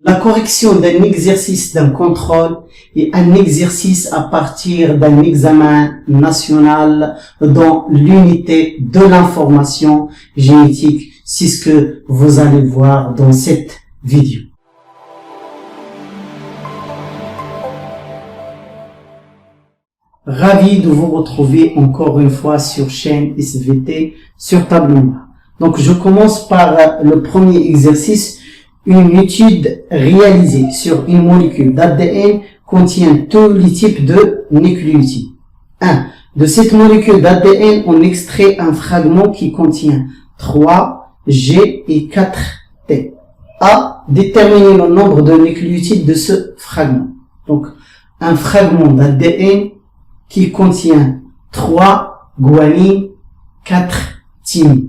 La correction d'un exercice d'un contrôle est un exercice à partir d'un examen national dans l'unité de l'information génétique. C'est ce que vous allez voir dans cette vidéo. Ravi de vous retrouver encore une fois sur chaîne SVT sur Tableau Noir. Donc je commence par le premier exercice. Une étude réalisée sur une molécule d'ADN contient tous les types de nucléotides. 1. De cette molécule d'ADN, on extrait un fragment qui contient 3 G et 4 T. A. Déterminer le nombre de nucléotides de ce fragment. Donc, un fragment d'ADN qui contient 3 guanine, 4 thymine.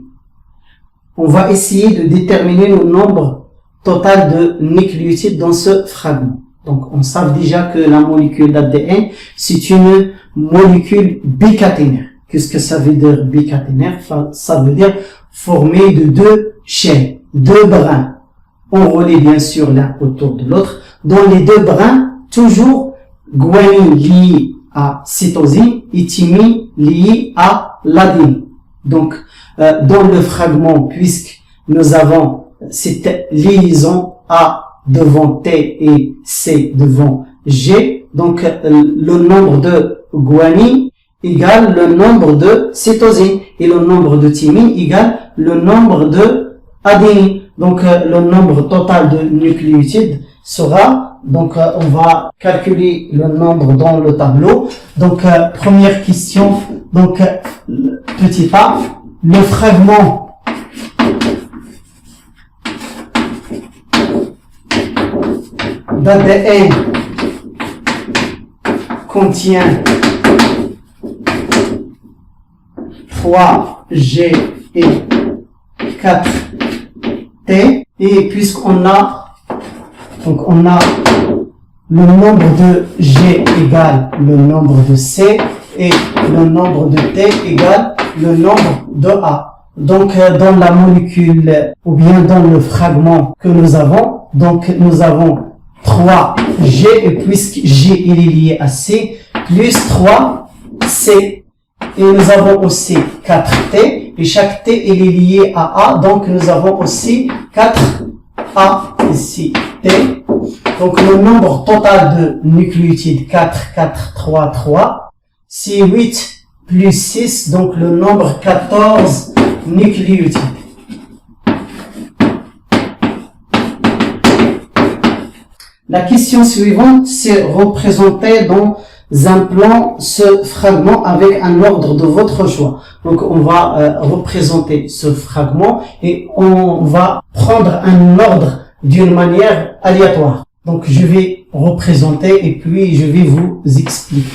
On va essayer de déterminer le nombre total de nucléotides dans ce fragment. Donc, on sait déjà que la molécule d'ADN, c'est une molécule bicaténaire. Qu'est-ce que ça veut dire bicaténaire? Ça veut dire formée de 2 chaînes, 2 brins, enroulés bien sûr l'un autour de l'autre. Dans les 2 brins, toujours guanine liée à cytosine et thymine liée à l'adénine. Donc, dans le fragment, puisque nous avons cette liaison A devant T et C devant G, donc le nombre de guanine égale le nombre de cytosine et le nombre de thymine égale le nombre de adénine. Donc le nombre total de nucléotides sera, donc on va calculer le nombre dans le tableau. Donc première question, donc petit A, le fragment d'ADN contient 3 G et 4 T, et puisqu'on a le nombre de G égale le nombre de C et le nombre de T égale le nombre de A. Donc dans la molécule ou bien dans le fragment que nous avons, donc nous avons 3 G, et puisque G il est lié à C, plus 3 C, et nous avons aussi 4 T, et chaque T il est lié à A, donc nous avons aussi 4 A ici T. Donc le nombre total de nucléotides 4, 4, 3, 3, c'est 8 plus 6, donc le nombre 14 nucléotides. La question suivante, c'est représenter dans un plan ce fragment avec un ordre de votre choix. Donc on va représenter ce fragment et on va prendre un ordre d'une manière aléatoire. Donc je vais représenter et puis je vais vous expliquer.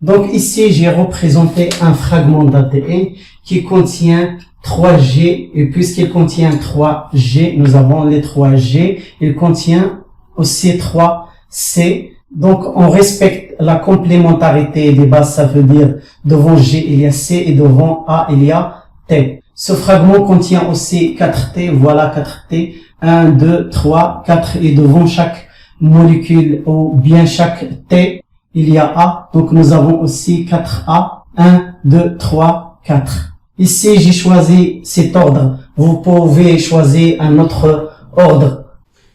Donc ici, j'ai représenté un fragment d'ADN qui contient 3G, et puisqu'il contient 3G, nous avons les 3G, il contient aussi 3C. Donc on respecte la complémentarité des bases, ça veut dire devant G il y a C et devant A il y a T. Ce fragment contient aussi 4T, voilà 4T, 1, 2, 3, 4, et devant chaque molécule ou bien chaque T, il y a A, donc nous avons aussi 4A, 1, 2, 3, 4. Ici, j'ai choisi cet ordre. Vous pouvez choisir un autre ordre.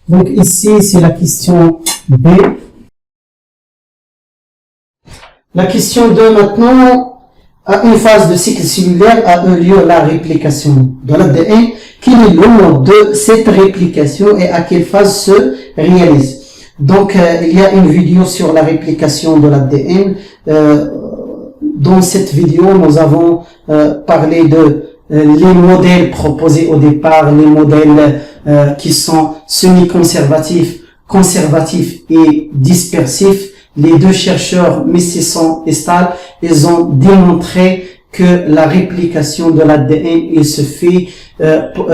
Donc ici, c'est la question B. La question 2 maintenant, à une phase de cycle cellulaire a eu lieu la réplication de l'ADN. Quel est le nom de cette réplication et à quelle phase se réalise? Donc, il y a une vidéo sur la réplication de l'ADN. Dans cette vidéo, nous avons parlé de les modèles proposés au départ, les modèles qui sont semi-conservatifs, conservatifs et dispersifs. Les 2 chercheurs, Messisson et Stahl, ils ont démontré que la réplication de l'ADN, il se fait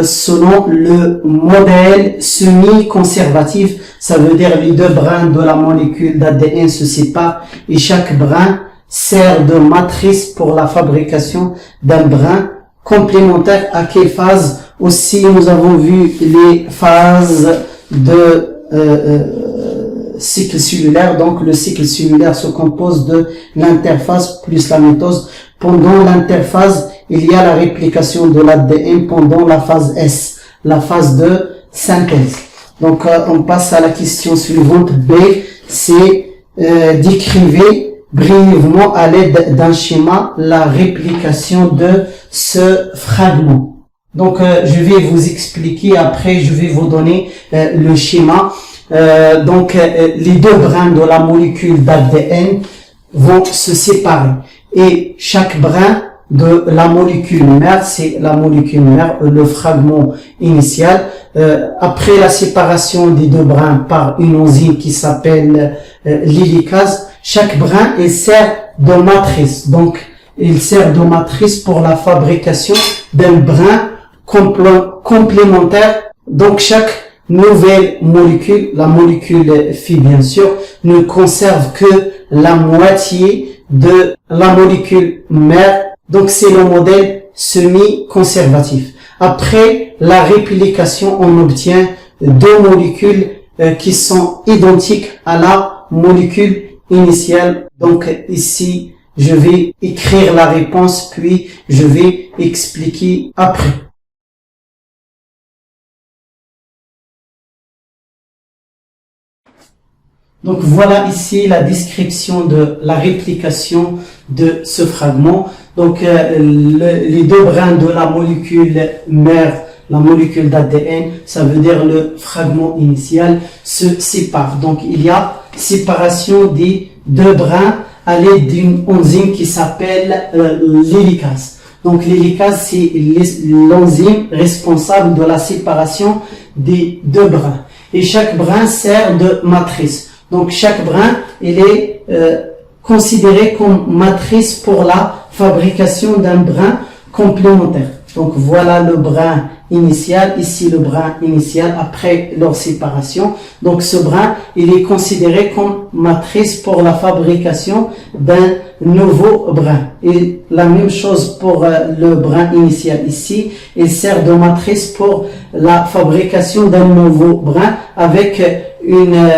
selon le modèle semi-conservatif. Ça veut dire les 2 brins de la molécule d'ADN se séparent et chaque brin sert de matrice pour la fabrication d'un brin complémentaire. À quelle phase? Aussi, nous avons vu les phases de cycle cellulaire. Donc, le cycle cellulaire se compose de l'interphase plus la mitose. Pendant l'interphase, il y a la réplication de l'ADN pendant la phase S, la phase de synthèse. Donc, on passe à la question suivante. B, c'est décrivez brièvement à l'aide d'un schéma la réplication de ce fragment. Donc, je vais vous expliquer, après je vais vous donner le schéma. Les deux brins de la molécule d'ADN vont se séparer. Et chaque brin de la molécule mère, c'est la molécule mère, le fragment initial. Après la séparation des deux brins par une enzyme qui s'appelle l'hélicase, chaque brin il sert de matrice. Donc, il sert de matrice pour la fabrication d'un brin complémentaire. Donc, chaque nouvelle molécule, la molécule phi bien sûr, ne conserve que la moitié de la molécule mère. Donc, c'est le modèle semi-conservatif. Après la réplication, on obtient deux molécules qui sont identiques à la molécule initiale. Donc, ici, je vais écrire la réponse, puis je vais expliquer après. Donc voilà ici la description de la réplication de ce fragment. Donc les deux brins de la molécule mère, la molécule d'ADN, ça veut dire le fragment initial, se séparent. Donc il y a séparation des deux brins à l'aide d'une enzyme qui s'appelle l'hélicase. Donc l'hélicase, c'est l'enzyme responsable de la séparation des deux brins. Et chaque brin sert de matrice. Donc chaque brin, il est considéré comme matrice pour la fabrication d'un brin complémentaire. Donc voilà le brin initial, ici le brin initial après leur séparation. Donc ce brin, il est considéré comme matrice pour la fabrication d'un nouveau brin. Et la même chose pour le brin initial ici, il sert de matrice pour la fabrication d'un nouveau brin avec une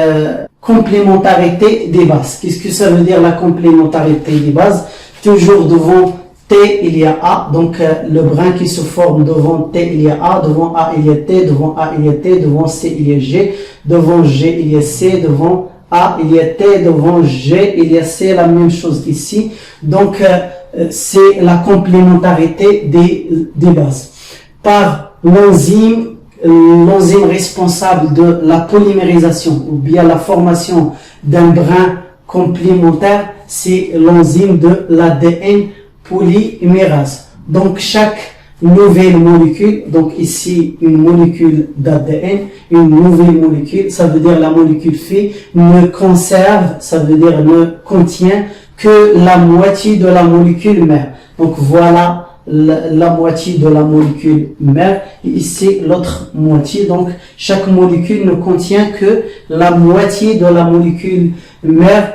complémentarité des bases. Qu'est-ce que ça veut dire la complémentarité des bases? Toujours devant T, il y a A. Donc, le brin qui se forme devant T, il y a A. Devant A, il y a T. Devant A, il y a T. Devant C, il y a G. Devant G, il y a C. Devant A, il y a T. Devant G, il y a C. La même chose ici. Donc, c'est la complémentarité des bases. Par l'enzyme responsable de la polymérisation ou bien la formation d'un brin complémentaire, c'est l'enzyme de l'ADN polymérase. Donc chaque nouvelle molécule, donc ici une molécule d'ADN, une nouvelle molécule, ça veut dire la molécule phi, ne conserve, ça veut dire ne contient que la moitié de la molécule mère. Donc voilà la moitié de la molécule mère et ici l'autre moitié. Donc chaque molécule ne contient que la moitié de la molécule mère.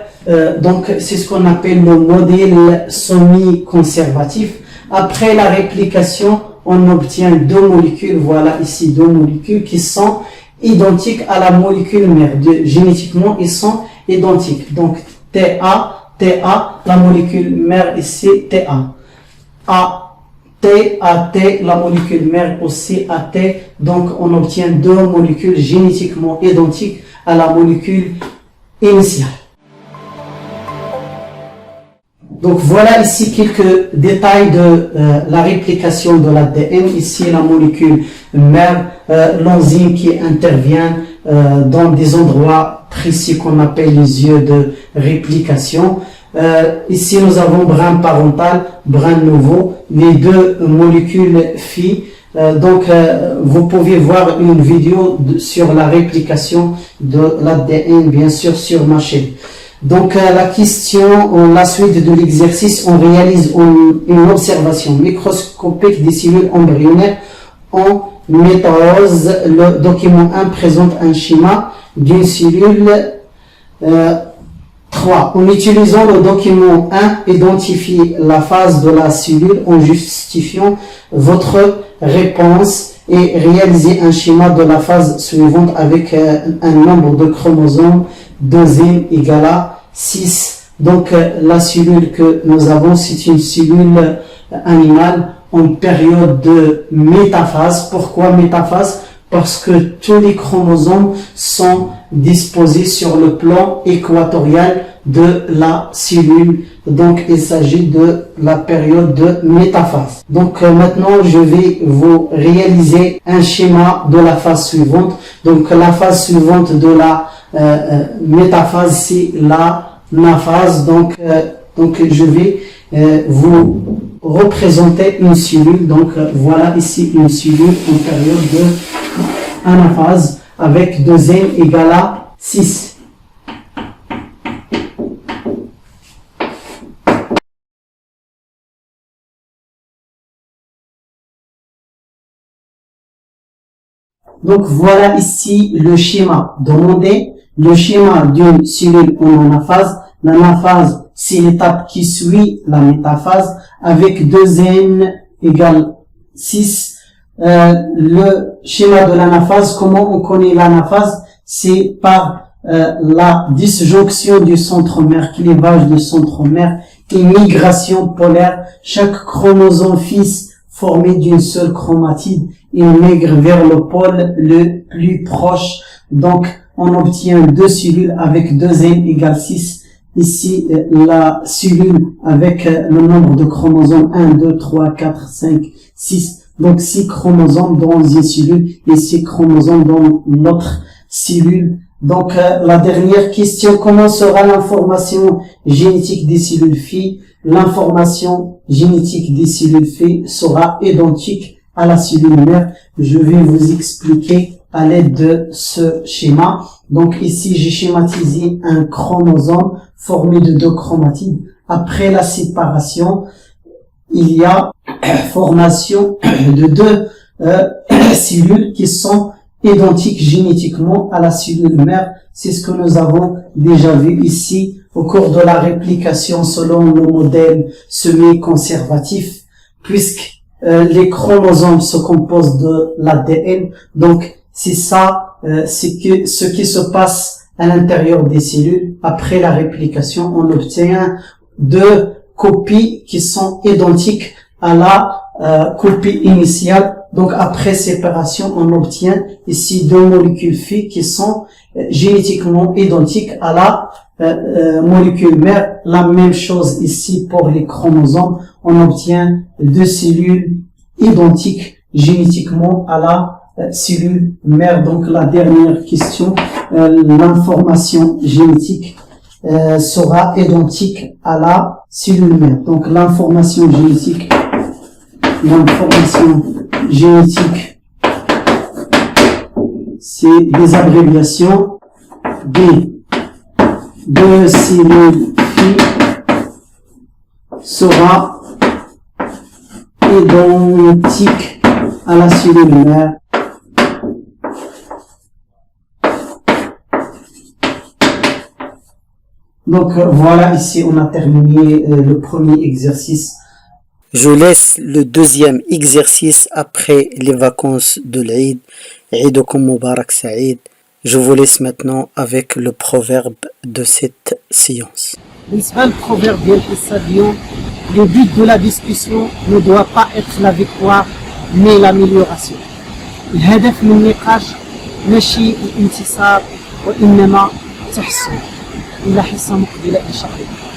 Donc c'est ce qu'on appelle le modèle semi-conservatif. Après la réplication, on obtient deux molécules. Voilà ici deux molécules qui sont identiques à la molécule mère. Génétiquement, ils sont identiques. Donc TA, la molécule mère ici TA. AT, la molécule mère aussi AT. Donc on obtient deux molécules génétiquement identiques à la molécule initiale. Donc voilà ici quelques détails de la réplication de l'ADN. Ici la molécule mère, l'enzyme qui intervient dans des endroits précis qu'on appelle les yeux de réplication. Ici nous avons brin parental, brin nouveau, les deux molécules phi. Vous pouvez voir une vidéo sur la réplication de l'ADN, bien sûr, sur ma chaîne. Donc la question, la suite de l'exercice, on réalise une observation microscopique des cellules embryonnaires en métose. Le document 1 présente un schéma d'une cellule 3. En utilisant le document 1, identifiez la phase de la cellule en justifiant votre réponse et réalisez un schéma de la phase suivante avec un nombre de chromosomes deuxième égal à 6. Donc la cellule que nous avons, c'est une cellule animale en période de métaphase. Pourquoi métaphase? Parce que tous les chromosomes sont disposés sur le plan équatorial de la cellule. Donc il s'agit de la période de métaphase. Donc maintenant je vais vous réaliser un schéma de la phase suivante. Donc la phase suivante de la métaphase, c'est la anaphase. Donc je vais vous représenter une cellule. Donc voilà ici une cellule en période de anaphase avec 2n égale à 6. Donc voilà ici le schéma demandé, le schéma d'une cellule en anaphase. L'anaphase, c'est l'étape qui suit la métaphase avec 2n égale 6. Le schéma de l'anaphase, comment on connaît l'anaphase? C'est par la disjonction du centromère, clivage du centromère et migration polaire. Chaque chromosome fils formé d'une seule chromatide, il migre vers le pôle le plus proche. Donc, on obtient deux cellules avec 2n égale 6. Ici, la cellule avec le nombre de chromosomes 1, 2, 3, 4, 5, 6. Donc 6 chromosomes dans une cellule et 6 chromosomes dans l'autre cellule. Donc la dernière question, comment sera l'information génétique des cellules filles? L'information génétique des cellules filles sera identique à la cellule mère. Je vais vous expliquer à l'aide de ce schéma. Donc ici, j'ai schématisé un chromosome formé de deux chromatides. Après la séparation, il y a formation de deux cellules qui sont identiques génétiquement à la cellule mère. C'est ce que nous avons déjà vu ici au cours de la réplication selon le modèle semi-conservatif, puisque les chromosomes se composent de l'ADN. Donc c'est ça, ce qui se passe à l'intérieur des cellules. Après la réplication, on obtient deux copies qui sont identiques à la copie initiale. Donc après séparation, on obtient ici deux molécules filles qui sont génétiquement identiques à la molécule mère. La même chose ici pour les chromosomes. On obtient deux cellules identiques génétiquement à la cellule mère. Donc la dernière question, l'information génétique sera identique à la cellule mère. Donc l'information génétique, c'est des abréviations de cellules filles sera identique à la cellule mère. Donc voilà, ici on a terminé le premier exercice. Je laisse le deuxième exercice après les vacances de l'Eid. Eidukum Mubarak Saïd. Je vous laisse maintenant avec le proverbe de cette séance. Le proverbe ديال القصة اليوم. Le but de la discussion ne doit pas être la victoire mais l'amélioration. الهدف من النقاش ماشي الانتصار وإنما تحسن. إلى حصة مقبلة إن شاء الله.